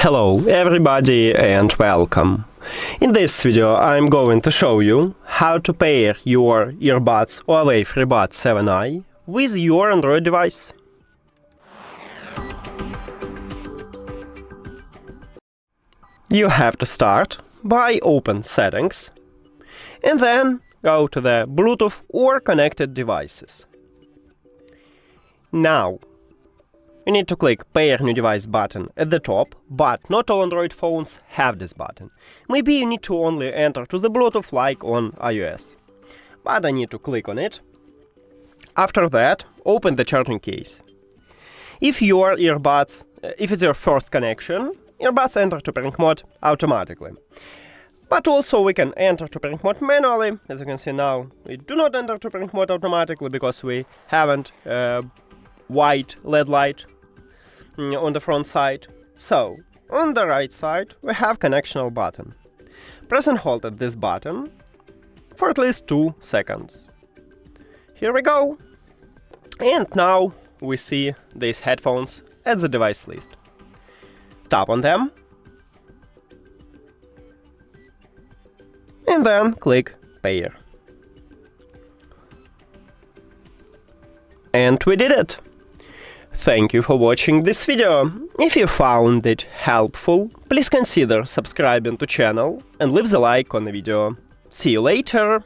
Hello everybody and welcome. In this video I'm going to show you how to pair your earbuds HUAWEI Freebuds 7i with your Android device. You have to start by open Settings and then go to the Bluetooth or connected devices. Now you need to click Pair New Device button at the top, but not all Android phones have this button. Maybe you need to only enter to the Bluetooth like on iOS. But I need to click on it. After that, open the charging case. If your earbuds, if it's your first connection, earbuds enter to pairing mode automatically. But also we can enter to pairing mode manually. As you can see now, we do not enter to pairing mode automatically because we haven't white LED light on the front side. So, on the right side we have connectional button. Press and hold at this button for at least 2 seconds. Here we go. And now we see these headphones at the device list. Tap on them and then click Pair. And we did it! Thank you for watching this video. If you found it helpful, please consider subscribing to channel and leave the like on the video. See you later!